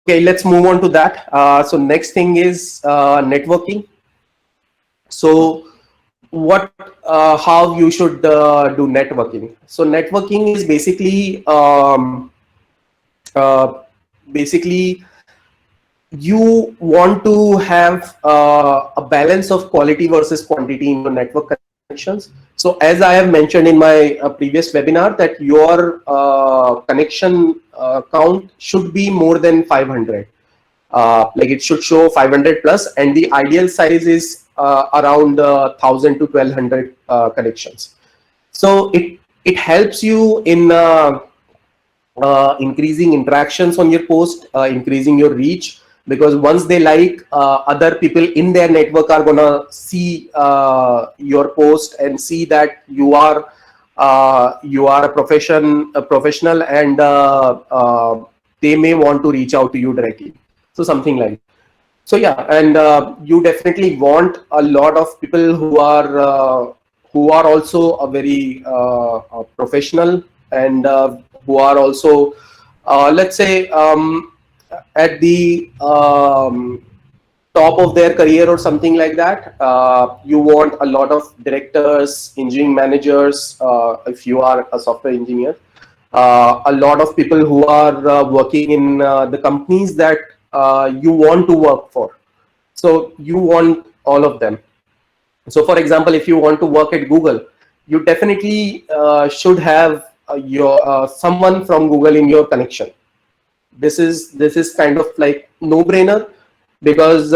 Okay, let's move on to that. So next thing is networking. So what, how you should do networking. So networking is uh, basically you want to have a balance of quality versus quantity in your network connections. So as I have mentioned in my previous webinar, that your connection count should be more than 500. Like it should show 500 plus, and the ideal size is around 1000 to 1200 connections. So it helps you in increasing interactions on your post, increasing your reach, because once they like, other people in their network are gonna see your post and see that you are a professional, and they may want to reach out to you directly. So something like that. So yeah, and you definitely want a lot of people who are also a very professional, and who are also, let's say, at the top of their career or something like that. You want a lot of directors, engineering managers, if you are a software engineer, a lot of people who are working in the companies that you want to work for. So you want all of them. So for example, if you want to work at Google, you definitely should have your someone from Google in your connection. This is kind of like no brainer, because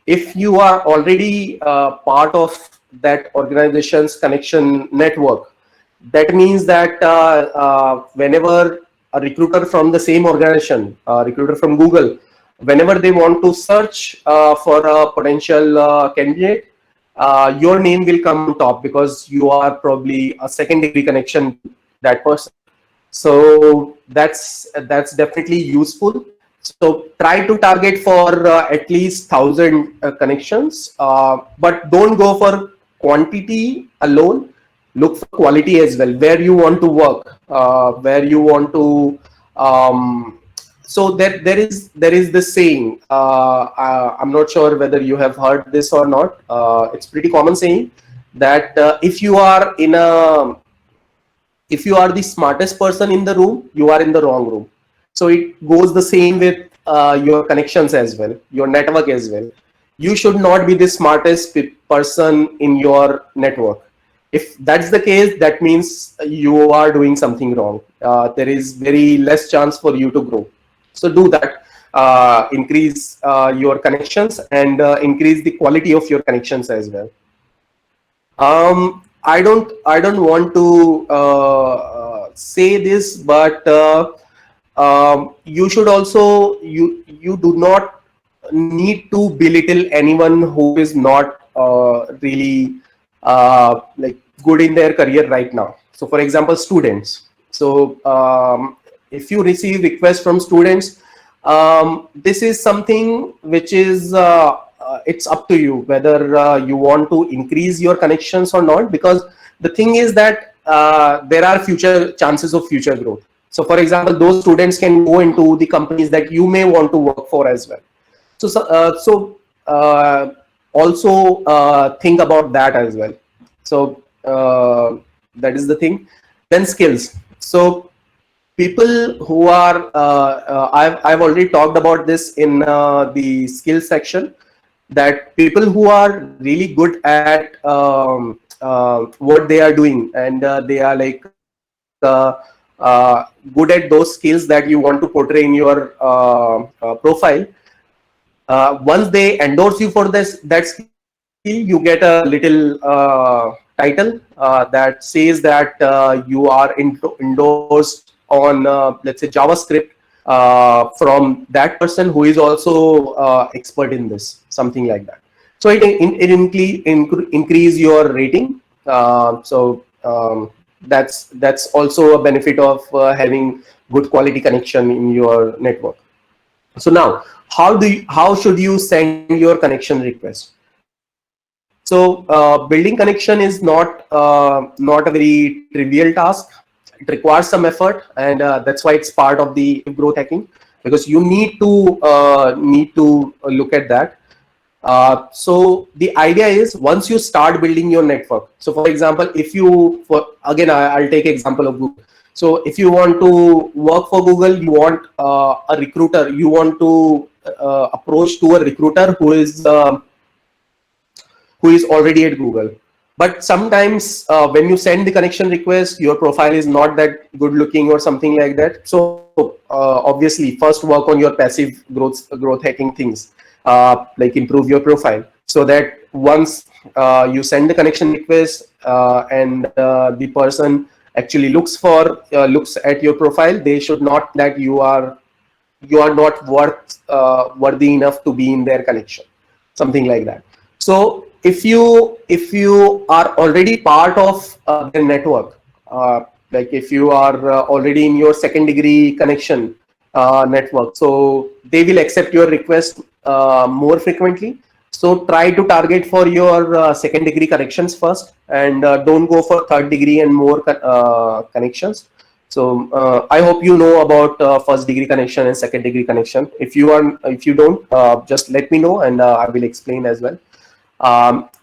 if you are already part of that organization's connection network, that means that whenever a recruiter from the same organization, recruiter from Google, whenever they want to search for a potential candidate, your name will come on top, because you are probably a second degree connection to that person. So that's definitely useful. So try to target for at least 1000 connections, but don't go for quantity alone. Look for quality as well, where you want to work, where you want to. So there is this saying. I'm not sure whether you have heard this or not. It's pretty common saying that if you are the smartest person in the room, you are in the wrong room. So it goes the same with your connections as well, your network as well. You should not be the smartest person in your network. If that's the case, that means you are doing something wrong. There is very less chance for you to grow. So do that. Increase your connections, and increase the quality of your connections as well. I don't want to say this, but you should also, you do not need to belittle anyone who is not really like good in their career right now. So for example, students. So if you receive requests from students, this is something which is it's up to you whether you want to increase your connections or not, because the thing is that there are future chances of future growth. So for example, those students can go into the companies that you may want to work for as well. So also think about that as well. So that is the thing. Then skills. So people who are I've already talked about this in the skills section, that people who are really good at what they are doing, and they are like good at those skills that you want to portray in your profile. Once they endorse you for that skill, you get a little title that says that you are endorsed on, let's say, JavaScript, from that person who is also expert in this, something like that. So it increase your rating. That's also a benefit of having good quality connection in your network. So now, how should you send your connection request? So building connection is not a very trivial task. It requires some effort, and that's why it's part of the growth hacking. because you need to look at that. So the idea is, once you start building your network, so for example, if you, again, I'll take example of Google. So if you want to work for Google, you want a recruiter, you want to approach to a recruiter who is already at Google. But sometimes when you send the connection request, your profile is not that good looking or something like that. So obviously, first work on your passive growth hacking things, like improve your profile, so that once you send the connection request and the person actually looks at your profile, they should not that you are not worthy enough to be in their connection, something like that. So if you are already part of their network, like if you are already in your second degree connection network, so they will accept your request more frequently. So try to target for your second degree connections first, and don't go for third degree and more connections. So I hope you know about first degree connection and second degree connection. If you don't, just let me know, and I will explain as well.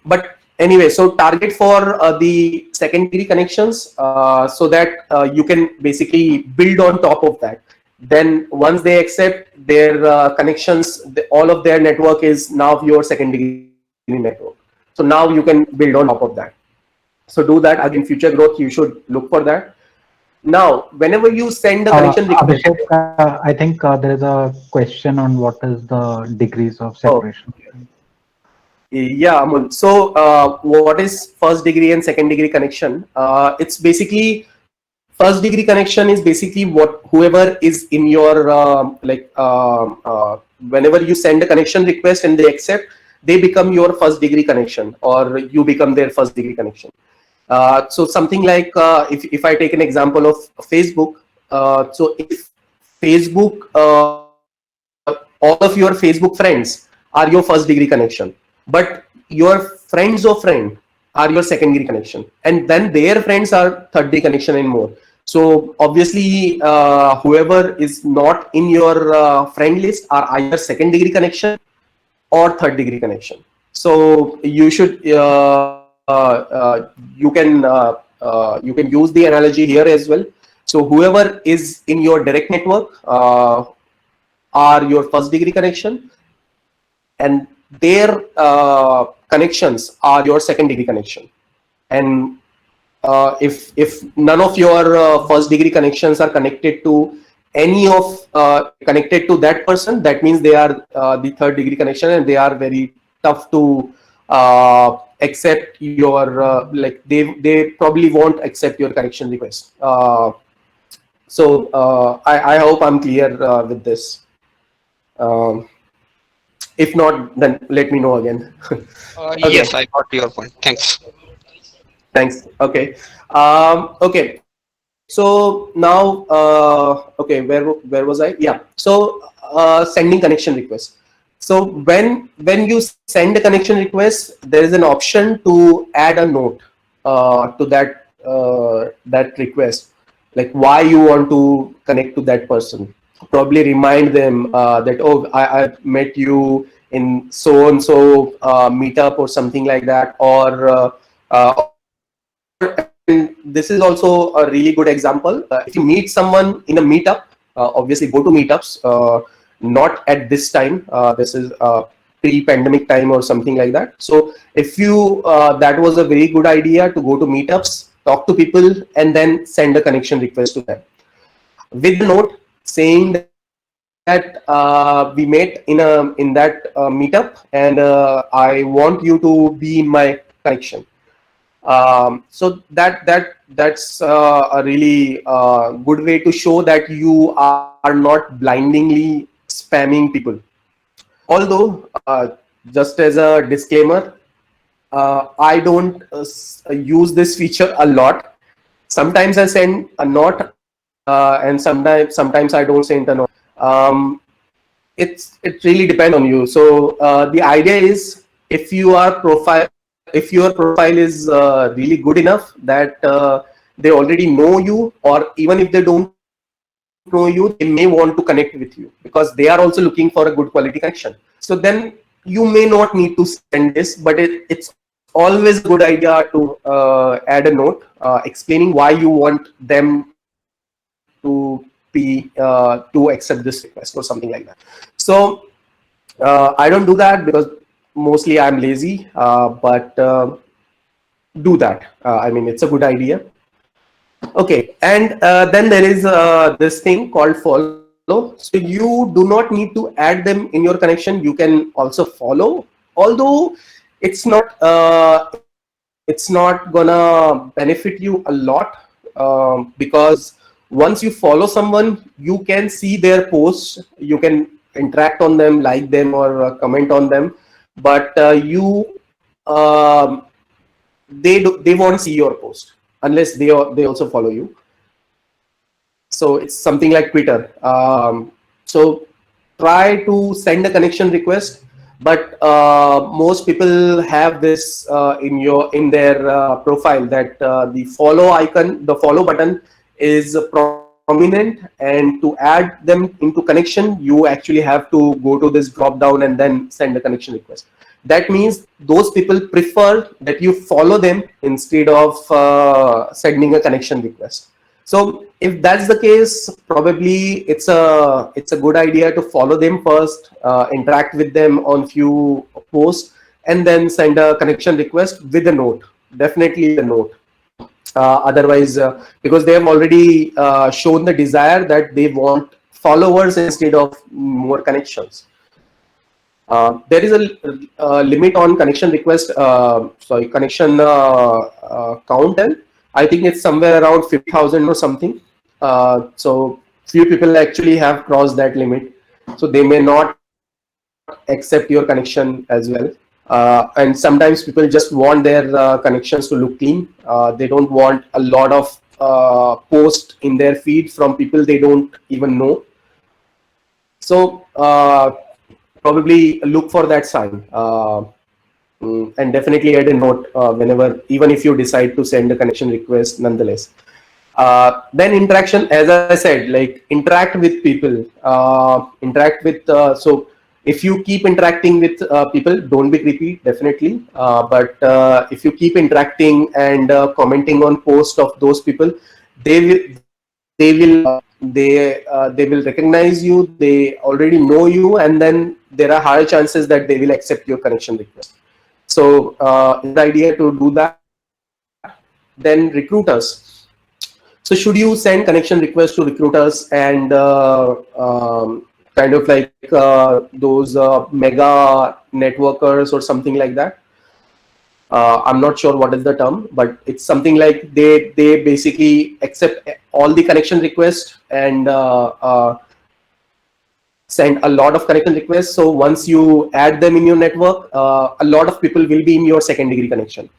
But anyway, so target for the second degree connections, so that you can basically build on top of that. Then once they accept their connections, all of their network is now your second degree network. So now you can build on top of that. So do that. Again, future growth, you should look for that. Now, whenever you send a connection request. Abhishek, I think there is a question on what is the degrees of Oh, separation. yeah, Amul. So, what is first degree and second degree connection? It's basically, first degree connection is basically what whoever is in your whenever you send a connection request and they accept, they become your first degree connection, or you become their first degree connection. So something like, if I take an example of Facebook, so if Facebook, all of your Facebook friends are your first degree connection, but your friends of friend are your second degree connection, and then their friends are third degree connection and more. So obviously, whoever is not in your friend list are either second degree connection or third degree connection. So you should you can use the analogy here as well. So whoever is in your direct network are your first degree connection, and their connections are your second degree connection. And if none of your first degree connections are connected to any of connected to that person, that means they are the third degree connection, and they are very tough to accept your like they probably won't accept your connection request. So I hope I'm clear with this. um, if not, then let me know again. Yes, Okay, I got your point. Thanks. thanks. Okay. Okay, so now okay, where was I? Yeah. So sending connection request. So when you send a connection request, there is an option to add a note to that request, like why you want to connect to that person. Probably remind them that, oh, I met you in so and so meetup or something like that, or and this is also a really good example. If you meet someone in a meetup, obviously go to meetups, not at this time. This is pre-pandemic time or something like that. So if you that was a very good idea to go to meetups, talk to people, and then send a connection request to them with a note saying that we met in that meetup, and I want you to be in my connection. So that's a really good way to show that you are not blindingly spamming people. Although, just as a disclaimer, I don't use this feature a lot. Sometimes I send a note, and sometimes I don't send a note. It really depends on you. So the idea is, if your profile is really good enough that they already know you, or even if they don't know you, know you, they may want to connect with you because they are also looking for a good quality connection. So then you may not need to send this, but it's always a good idea to add a note explaining why you want them to accept this request or something like that. So I don't do that because mostly I'm lazy, but do that. I mean, it's a good idea. Okay, and then there is this thing called follow. So you do not need to add them in your connection. You can also follow, although it's not gonna benefit you a lot, because once you follow someone, you can see their posts, you can interact on them, like them, or comment on them, but um, they won't see your post unless they also follow you. So it's something like Twitter. So try to send a connection request, but most people have this in their profile that the follow icon, the follow button, is prominent, and to add them into connection, you actually have to go to this drop down and then send a connection request. That means those people prefer that you follow them instead of sending a connection request. So if that's the case, probably it's a good idea to follow them first, interact with them on few posts, and then send a connection request with a note. Definitely a note. Otherwise, because they have already shown the desire that they want followers instead of more connections. There is a limit on connection request, connection count. And I think it's somewhere around 50,000 or something. So few people actually have crossed that limit. So they may not accept your connection as well. And sometimes people just want their connections to look clean. They don't want a lot of posts in their feed from people they don't even know. So probably look for that sign, and definitely add a note whenever, even if you decide to send a connection request nonetheless. Then interaction, as I said, like interact with people, interact with, so if you keep interacting with people, don't be creepy, definitely. But if you keep interacting and commenting on posts of those people, they will recognize you, they already know you, and then there are higher chances that they will accept your connection request. So it's the idea to do that. Then recruiters. So should you send connection requests to recruiters and kind of like those mega networkers or something like that? I'm not sure what is the term, but it's something like they basically accept all the connection requests and send a lot of connection requests. So once you add them in your network, a lot of people will be in your second degree connection.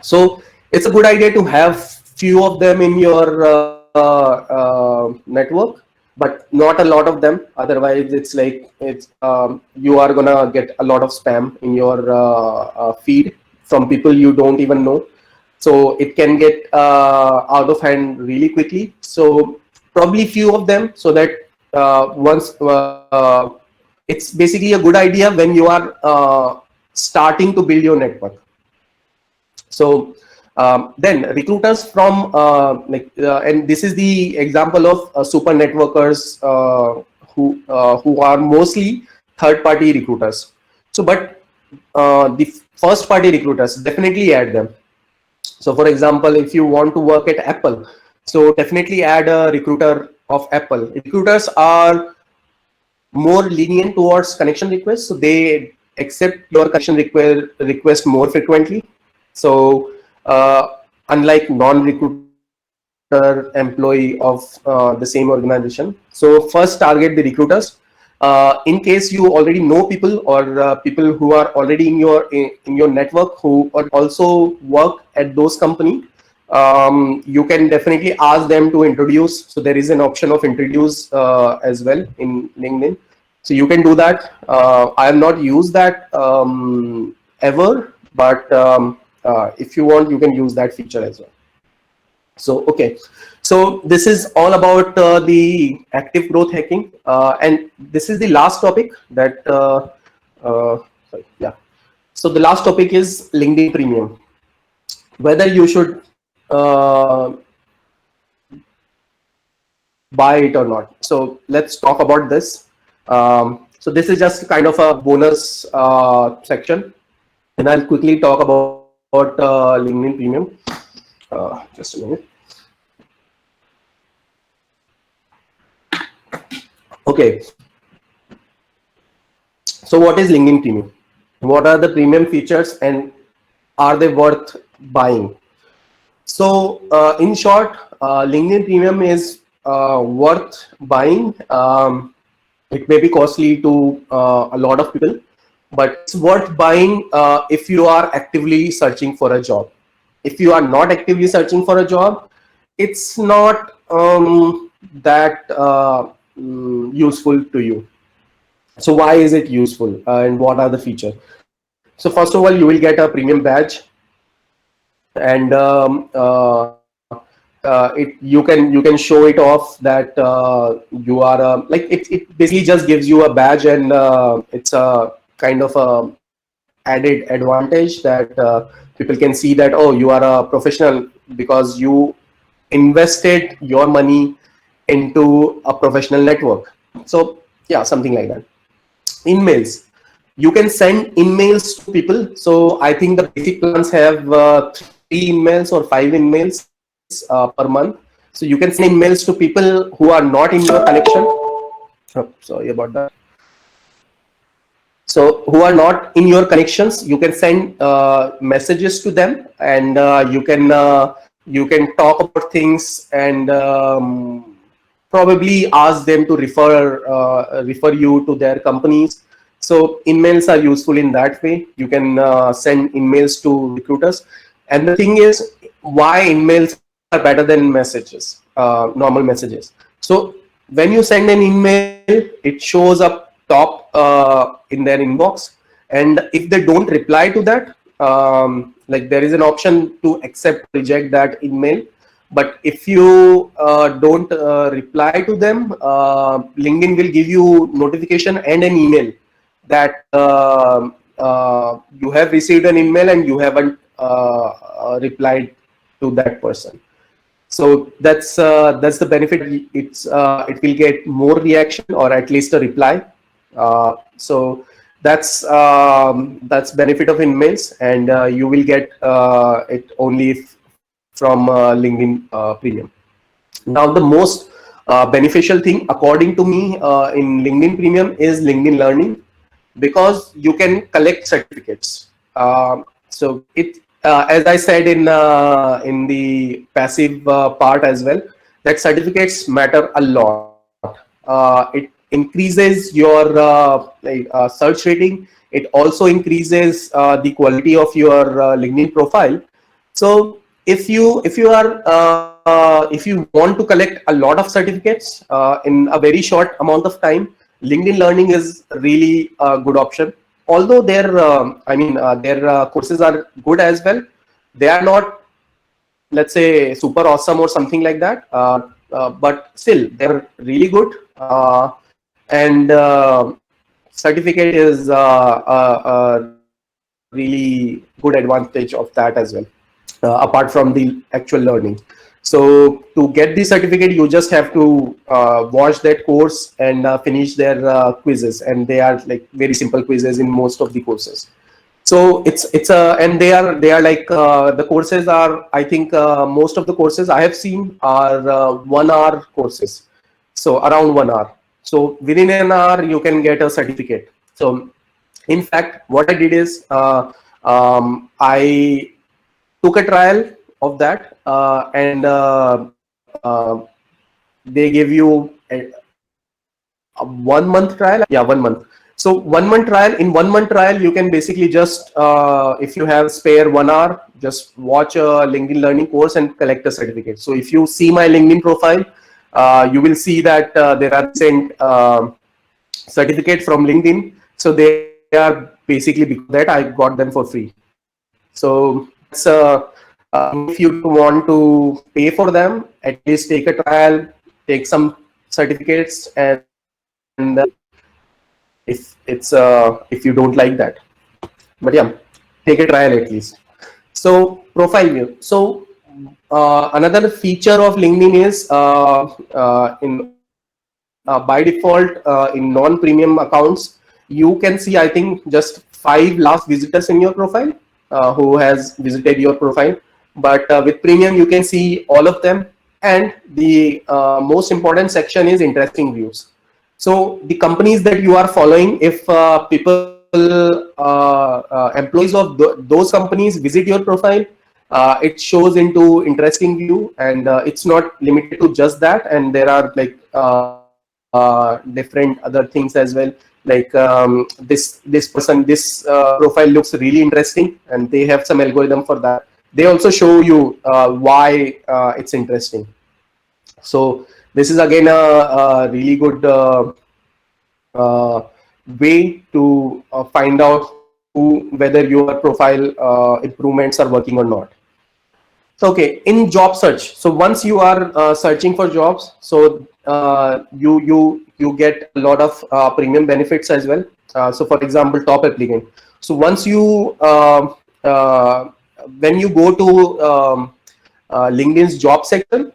So it's a good idea to have few of them in your network, but not a lot of them. Otherwise, it's like you are gonna get a lot of spam in your feed from people you don't even know. So it can get out of hand really quickly. So probably few of them, so that once it's basically a good idea when you are starting to build your network. So then recruiters from and this is the example of super networkers who are mostly third-party recruiters. So, but the first-party recruiters, definitely add them. So, for example, if you want to work at Apple, so definitely add a recruiter of Apple. Recruiters are more lenient towards connection requests, so they accept your connection request more frequently. So unlike non-recruiter employee of the same organization, so first target the recruiters. In case you already know people, or people who are already in your network who also work at those company, you can definitely ask them to introduce. So there is an option of introduce as well in LinkedIn. So you can do that. I have not used that ever, but if you want, you can use that feature as well. So, okay. So this is all about the active growth hacking. And this is the last topic that, sorry, yeah. So the last topic is LinkedIn Premium. Whether you should buy it or not. So let's talk about this. So this is just kind of a bonus section. And I'll quickly talk about LinkedIn Premium. Just a minute. Okay. So what is LinkedIn Premium? What are the premium features and are they worth buying? So in short, LinkedIn Premium is worth buying. It may be costly to a lot of people, but it's worth buying if you are actively searching for a job. If you are not actively searching for a job, it's not that useful to you. So why is it useful and what are the features? So first of all, you will get a premium badge, and you can show it off that you are like it basically just gives you a badge, and it's a kind of a added advantage that people can see that, oh, you are a professional because you invested your money into a professional network. So yeah, something like that. In-mails, you can send in-mails to people. So I think the basic plans have 3 in-mails or 5 in-mails per month. So you can send in-mails to people who are not in your connection. Oh, sorry about that. So who are not in your connections, you can send messages to them, and you can talk about things, and probably ask them to refer you to their companies. So in-mails are useful in that way. You can send in-mails to recruiters. And the thing is, why in-mails are better than messages, normal messages. So when you send an email, it shows up top in their inbox, and if they don't reply to that, like there is an option to accept, reject that email. But if you don't reply to them, LinkedIn will give you notification and an email that you have received an email and you haven't replied to that person. So that's the benefit. It will get more reaction, or at least a reply. So that's benefit of in-mails, and you will get it only from LinkedIn Premium. Now the most beneficial thing according to me in LinkedIn Premium is LinkedIn Learning, because you can collect certificates. So it, as I said in the passive part as well, that certificates matter a lot. It increases your search rating. It also increases the quality of your LinkedIn profile. So if you want to collect a lot of certificates in a very short amount of time, LinkedIn Learning is really a good option. Although their courses are good as well. They are not, let's say, super awesome or something like that, but still they're really good. And certificate is a really good advantage of that as well, apart from the actual learning. So to get the certificate, you just have to watch that course and finish their quizzes, and they are like very simple quizzes in most of the courses. So it's a, and they are like the courses are, I think most of the courses I have seen are 1 hour courses, so around 1 hour. So within an hour you can get a certificate. So in fact, what I did is I took a trial of that, and they give you a 1 month trial. Yeah, 1 month. So 1 month trial. In 1 month trial, you can basically just, if you have spare 1 hour, just watch a LinkedIn Learning course and collect a certificate. So if you see my LinkedIn profile, you will see that there are sent certificate from LinkedIn. So they are basically, because that I got them for free. So that's If you want to pay for them, at least take a trial, take some certificates, and if you don't like that, but yeah, take a trial at least. So profile view. So another feature of LinkedIn is in by default in non-premium accounts, you can see, I think, just 5 last visitors in your profile who has visited your profile. But with premium, you can see all of them. And the most important section is interesting views. So the companies that you are following, if people, employees of those companies visit your profile, it shows into interesting view, and it's not limited to just that. And there are like different other things as well, like this profile looks really interesting, and they have some algorithm for that. They also show you why it's interesting. So this is again a really good way to find out whether your profile improvements are working or not. So, okay, in job search. So once you are searching for jobs, so you get a lot of premium benefits as well. So for example, top applicant. So once you when you go to LinkedIn's job section,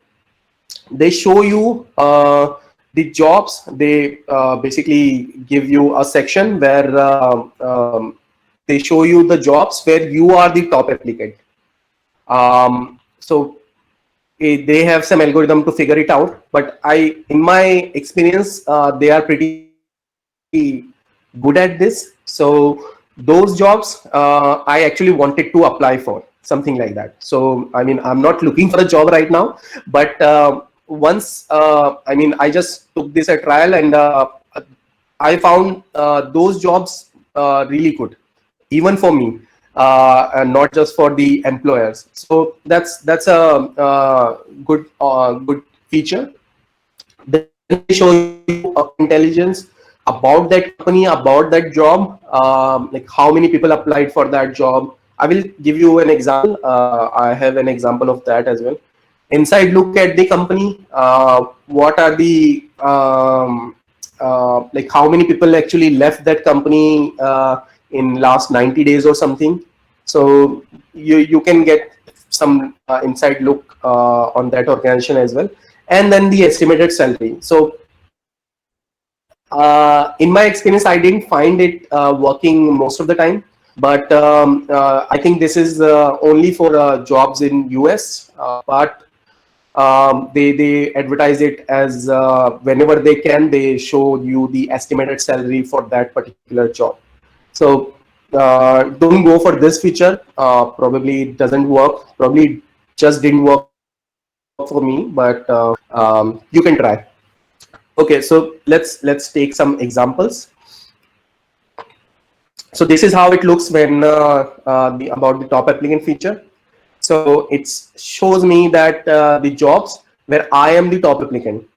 they show you the jobs. They basically give you a section where they show you the jobs where you are the top applicant. So they have some algorithm to figure it out, but in my experience, they are pretty good at this. So those jobs I actually wanted to apply for, something like that. So I mean, I'm not looking for a job right now, but once I mean, I just took this a trial, and I found those jobs really good, even for me, and not just for the employers. So that's a good feature. Then they show you intelligence about that company, about that job, like how many people applied for that job. I will give you an example. I have an example of that as well. Inside, look at the company. What are the like how many people actually left that company in last 90 days or something. So you can get some inside look on that organization as well. And then the estimated salary. So in my experience, I didn't find it working most of the time, but I think this is only for jobs in US, but they advertise it as whenever they can, they show you the estimated salary for that particular job. So don't go for this feature. Probably it doesn't work. Probably just didn't work for me, but you can try. Okay, so let's take some examples. So this is how it looks when about the top applicant feature. So it shows me that the jobs where I am the top applicant.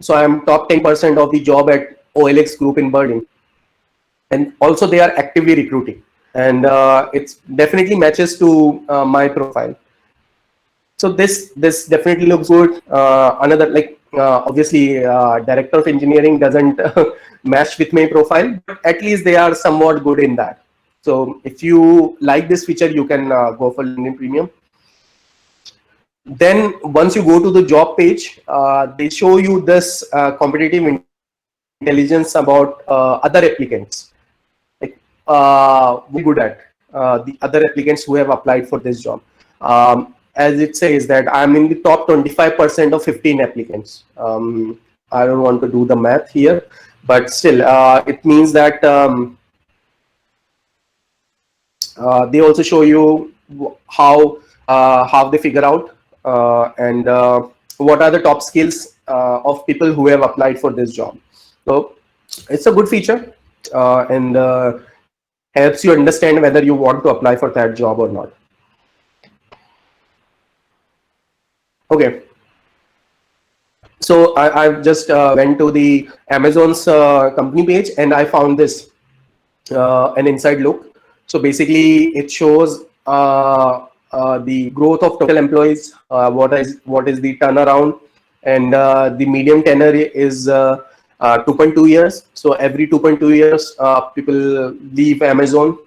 So I am top 10% of the job at OLX Group in Berlin, and also they are actively recruiting, and it's definitely matches to my profile. So this definitely looks good. Another, like obviously director of engineering doesn't match with my profile, but at least they are somewhat good in that. So if you like this feature, you can go for LinkedIn Premium. Then once you go to the job page, they show you this competitive intelligence about other applicants. Like we're good at the other applicants who have applied for this job. As it says that I'm in the top 25% of 15 applicants. I don't want to do the math here, but still it means that they also show you how they figure out and what are the top skills of people who have applied for this job. So it's a good feature and helps you understand whether you want to apply for that job or not. Okay. So I've just went to the Amazon's company page, and I found this an inside look. So basically, it shows the growth of total employees, what is the turnaround, and the medium tenure is 2.2 years. So every 2.2 years, people leave Amazon,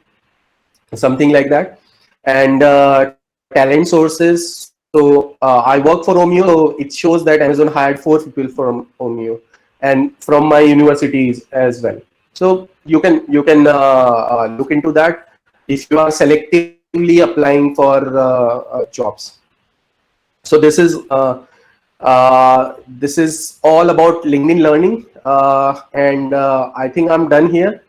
something like that. And talent sources. So I work for Omio. So it shows that Amazon hired 4 people from Omio and from my universities as well. So you can look into that if you are selectively applying for jobs. So this is all about LinkedIn Learning, and I think I'm done here.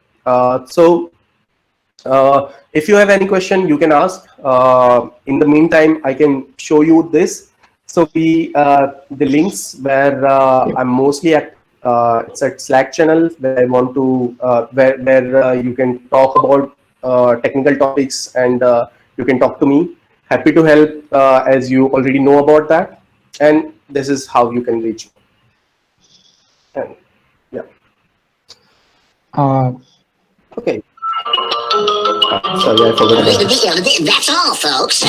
If you have any question, you can ask. In the meantime, I can show you this. So the links where I'm mostly at. It's a Slack channel where I want to where you can talk about technical topics, and you can talk to me. Happy to help, as you already know about that. And this is how you can reach me. And, yeah. Okay. Sorry, I forgot about that. That's all, folks.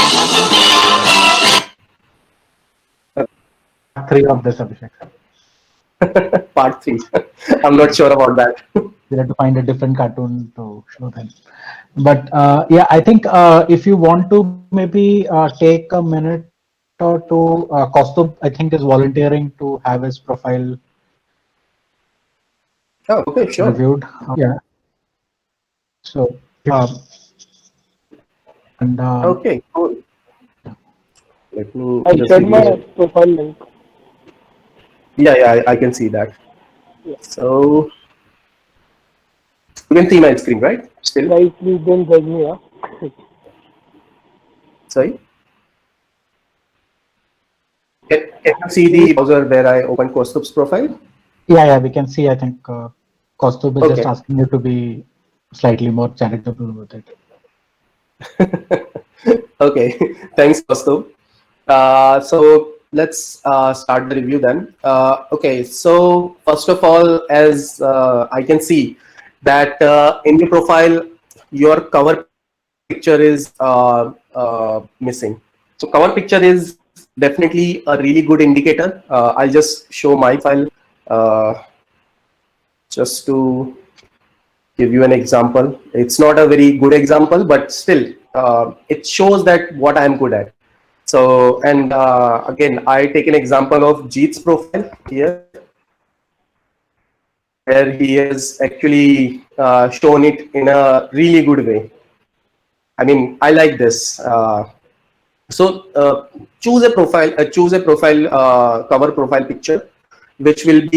3 of this, Abhishek. Part 3. I'm not sure about that. We have to find a different cartoon to show them. But yeah, I think if you want to maybe take a minute or two, Kaustubh, I think, is volunteering to have his profile Oh, okay, sure. reviewed. Yeah. So, and Okay, cool. Let me. I just shared give my you- profile link. Yeah, I can see that. Yeah. So you can see my screen, right? Still, Guys, please don't judge me. sorry. Can you see the browser where I opened Kaustubh's profile? yeah, we can see. I think Kaustubh is just Okay. asking you to be slightly more charitable with it. Okay, thanks, Kaustubh. So let's start the review then. Okay, so first of all, as I can see that in your profile, your cover picture is missing. So cover picture is definitely a really good indicator. I'll just show my file just to give you an example. It's not a very good example, but still, it shows that what I'm good at. So, and again, I take an example of Jeet's profile here, where he has actually shown it in a really good way. I mean, I like this. So choose a profile, cover profile picture, which will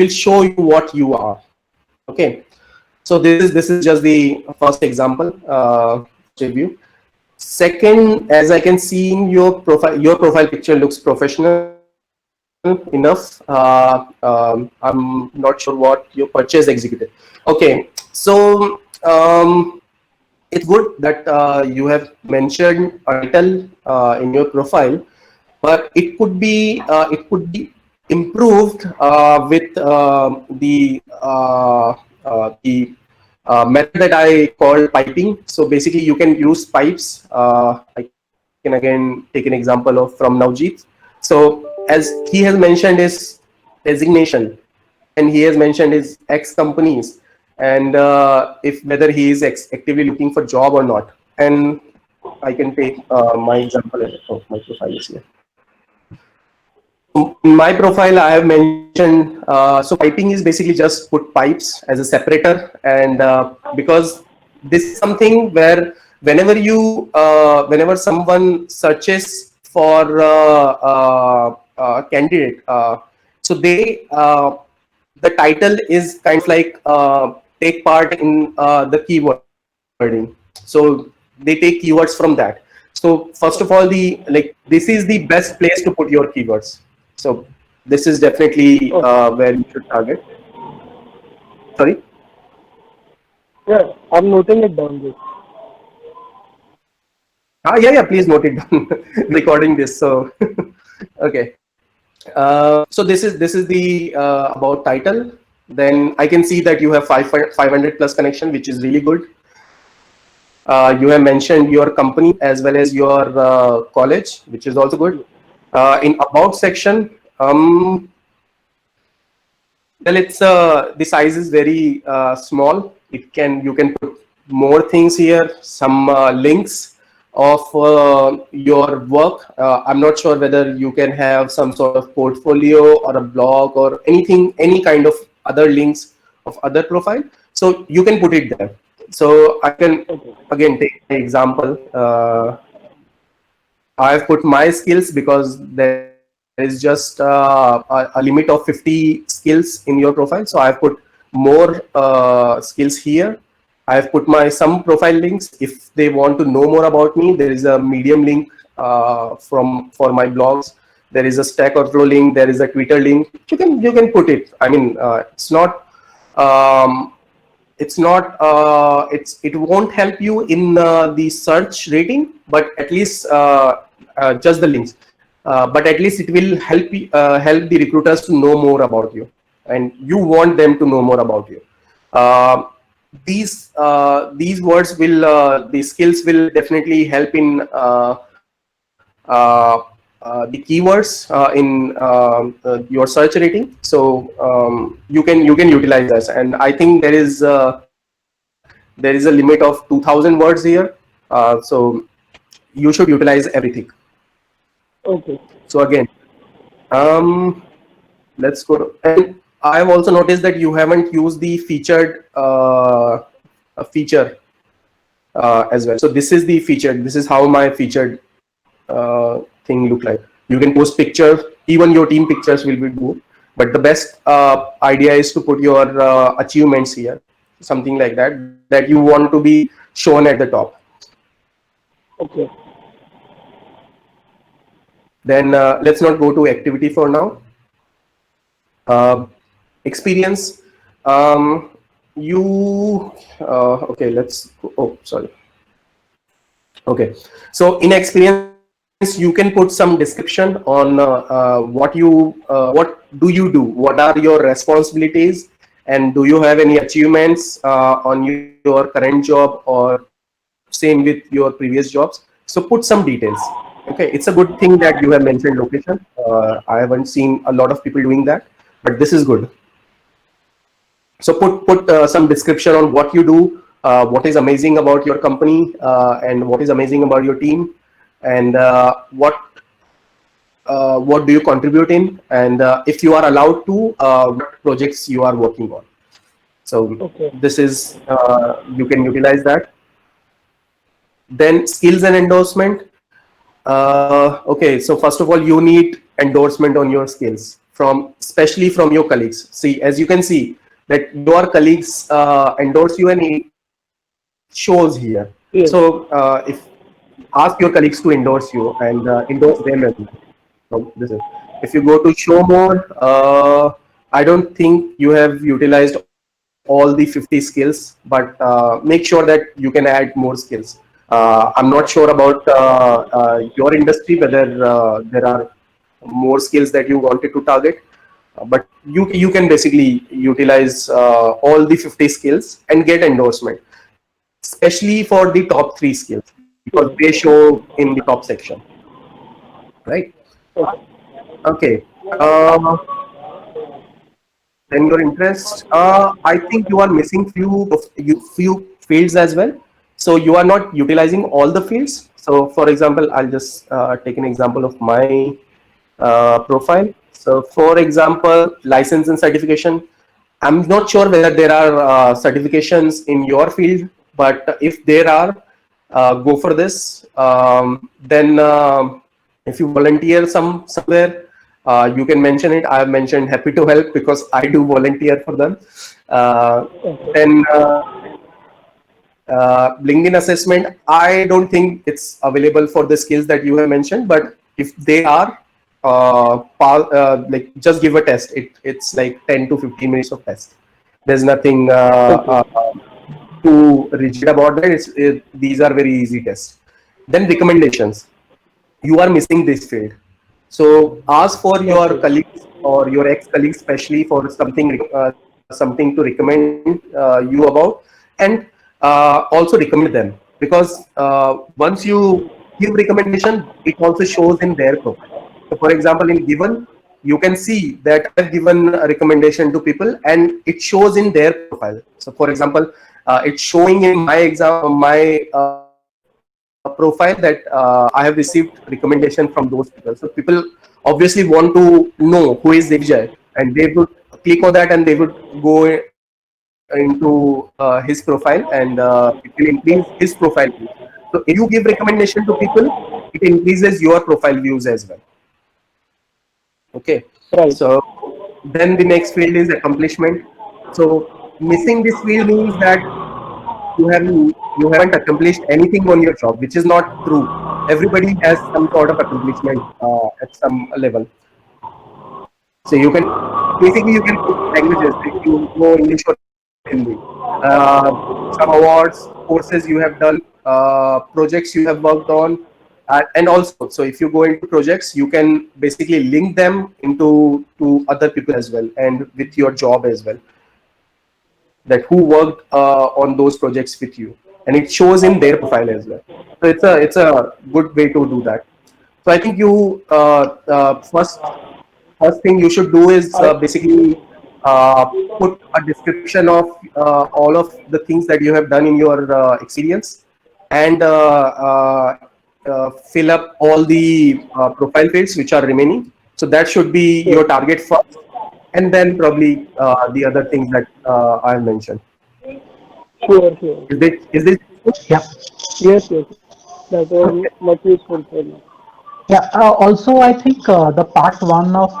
show you what you are. Okay. So this is just the first example review. Second, as I can see in your profile picture looks professional enough. I'm not sure what your purchase executive. Okay, so it's good that you have mentioned a title in your profile, but it could be improved with the method that I call piping. So basically, you can use pipes. I can again take an example of from Navjeet. So as he has mentioned his designation, and he has mentioned his ex companies, and if whether he is actively looking for job or not. And I can take my example of my profile is here. In my profile, I have mentioned, so piping is basically just put pipes as a separator. And because this is something where whenever someone searches for candidate, so the title is kind of like take part in the keywording. So they take keywords from that. So first of all, this is the best place to put your keywords. So this is definitely where you should target. Sorry. Yeah, I'm noting it down. Just. Yeah. Please note it down. Recording this. So okay. So this is the about title. Then I can see that you have 500 plus connection, which is really good. You have mentioned your company as well as your college, which is also good. In about section, well, it's the size is very small. You can put more things here, some links of your work. I'm not sure whether you can have some sort of portfolio or a blog or anything, any kind of other links of other profile. So you can put it there. So I can again take an example. I've put my skills because there is just a limit of 50 skills in your profile. So I've put more skills here. I've put my some profile links. If they want to know more about me, there is a Medium link for my blogs. There is a Stack Overflow link. There is a Twitter link. You can put it. I mean, um, it won't help you in the search rating, but at least just the links. But at least it will help the recruiters to know more about you, and you want them to know more about you. These words will these skills will definitely help in the keywords in your search rating. So you can utilize this, and I think there is a limit of 2,000 words here. So you should utilize everything. Okay. So again, let's go to, and I've also noticed that you haven't used the featured feature as well. So this is the featured. This is how my featured thing look like. You can post pictures. Even your team pictures will be good. But the best idea is to put your achievements here, something like that you want to be shown at the top. Okay. Then let's not go to activity for now. Experience. Okay, let's go. Oh, sorry. Okay, so in experience, you can put some description on what do you do, what are your responsibilities, and do you have any achievements on your current job or same with your previous jobs. So put some details. Okay, it's a good thing that you have mentioned location. I haven't seen a lot of people doing that, but this is good. So put some description on what you do, what is amazing about your company, and what is amazing about your team, and what do you contribute in, and if you are allowed to, what projects you are working on. So Okay. this is you can utilize that. Then skills and endorsement. Okay, so first of all, you need endorsement on your skills especially from your colleagues. See, as you can see that your colleagues endorse you, and it shows here. Yes. So if ask your colleagues to endorse you and endorse them as well. So this is, if you go to show more, I don't think you have utilized all the 50 skills, but make sure that you can add more skills. I'm not sure about your industry, whether there are more skills that you wanted to target, but you can basically utilize all the 50 skills and get endorsement, especially for the top 3 skills, because they show in the top section, right? Okay. Then your interest. I think you are missing few fields as well. So you are not utilizing all the fields. So for example, I'll just take an example of my profile. So for example, license and certification. I'm not sure whether there are certifications in your field, but if there are, go for this. Then if you volunteer somewhere, you can mention it. I have mentioned happy to help because I do volunteer for them. Then LinkedIn assessment, I don't think it's available for the skills that you have mentioned, but if they are, like just give a test. It's like 10 to 15 minutes of test. There's nothing too rigid about that. These are very easy tests. Then recommendations. You are missing this field. So ask for your colleagues or your ex-colleagues, especially for something to recommend you about, and also recommend them. because once you give recommendation, it also shows in their profile. So for example, in Given, you can see that I've given a recommendation to people and it shows in their profile. So for example, it's showing in my profile that I have received recommendation from those people. So people obviously want to know who is Digvijay, and they would click on that and they would go into his profile, and it will increase his profile views. So if you give recommendation to people, it increases your profile views as well. Okay. Right. So then the next field is accomplishment. So missing this field means that you haven't accomplished anything on your job, which is not true. Everybody has some sort of accomplishment at some level. So you can basically you can put languages if you know English or Hindi. Uh, some awards, courses you have done, projects you have worked on, and also so if you go into projects, you can basically link them into to other people as well, and with your job as well. That who worked on those projects with you, and it shows in their profile as well. So it's a good way to do that. So I think you first thing you should do is I basically put a description of all of the things that you have done in your experience, and fill up all the profile fields which are remaining. So that should be Sure. your target first, and then probably the other things that I mentioned. Sure, sure. Is this Yeah. Yes, yes. That was okay? much useful for me. Yeah. Also, I think the part one of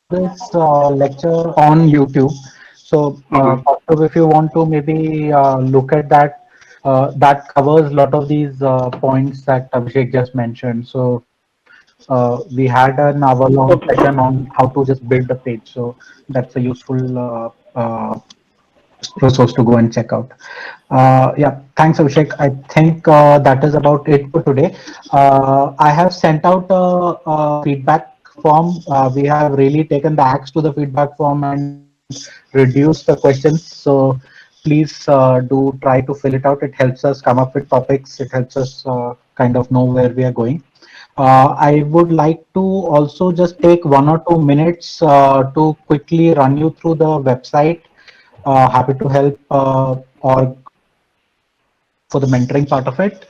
this lecture on YouTube. So, Mhm. if you want to maybe look at that, that covers a lot of these points that Abhishek just mentioned. So, we had an hour-long Okay. session on how to just build a page. So, that's a useful resource to go and check out. Yeah, thanks, Abhishek. I think that is about it for today. I have sent out a feedback form. We have really taken the axe to the feedback form and reduced the questions. So please do try to fill it out. It helps us come up with topics. It helps us kind of know where we are going. I would like to also just take 1 or 2 minutes to quickly run you through the website. Happy to help or for the mentoring part of it.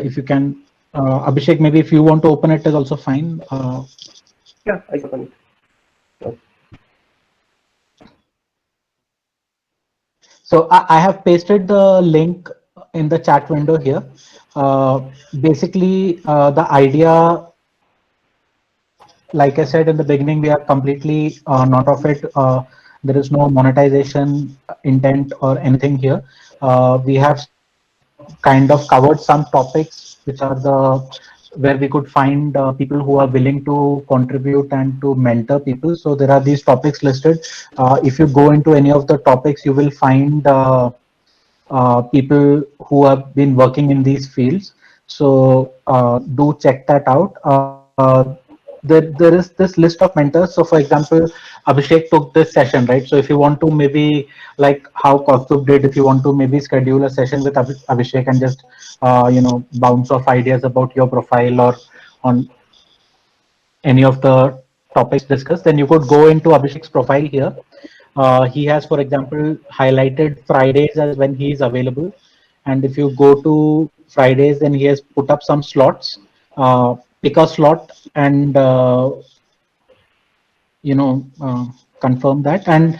If you can, Abhishek, maybe if you want to open it is also fine. Yeah, I can open it. So I have pasted the link in the chat window here. Uh, Basically, the idea, like I said in the beginning, we are completely not of it. There is no monetization intent or anything here. We have kind of covered some topics which are the where we could find people who are willing to contribute and to mentor people. So there are these topics listed. If you go into any of the topics, you will find people who have been working in these fields. So do check that out. There is this list of mentors. So for example, Abhishek took this session, right? So if you want to maybe like how Kaustubh did, if you want to maybe schedule a session with Abhishek and just bounce off ideas about your profile or on any of the topics discussed, then you could go into Abhishek's profile here. He has, for example, highlighted Fridays as when he is available. And if you go to Fridays, then he has put up some slots. Pick a slot and you know confirm that and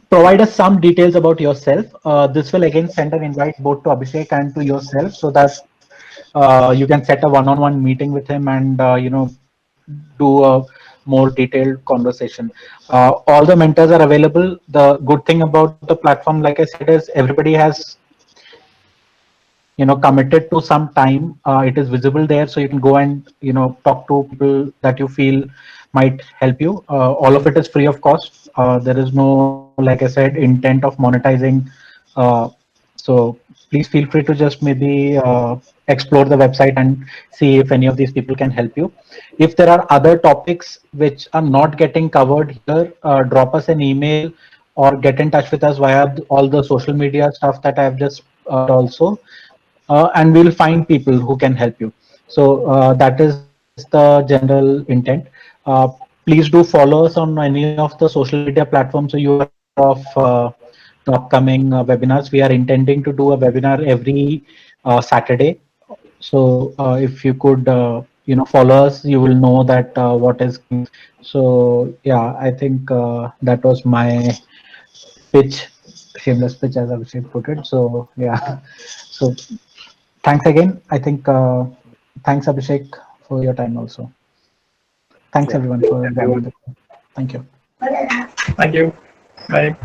provide us some details about yourself. This will again send an invite both to Abhishek and to yourself so that you can set a one-on-one meeting with him and do a more detailed conversation. All the mentors are available. The good thing about the platform, like I said, is everybody has committed to some time. It is visible there, so you can go and talk to people that you feel might help you. All of it is free of cost. There is no, like I said, intent of monetizing. So please feel free to just maybe explore the website and see if any of these people can help you. If there are other topics which are not getting covered here, drop us an email or get in touch with us via all the social media stuff that I've just also, and we'll find people who can help you. So that is the general intent. Please do follow us on any of the social media platforms so you are aware of the upcoming webinars. We are intending to do a webinar every Saturday. So if you could, follow us, you will know that what is. So yeah, I think that was my pitch, shameless pitch, as Abhishek put it. So yeah, so thanks again. I think thanks Abhishek for your time also. Thanks Yeah. everyone for joining the call. Thank you. Thank you. Bye.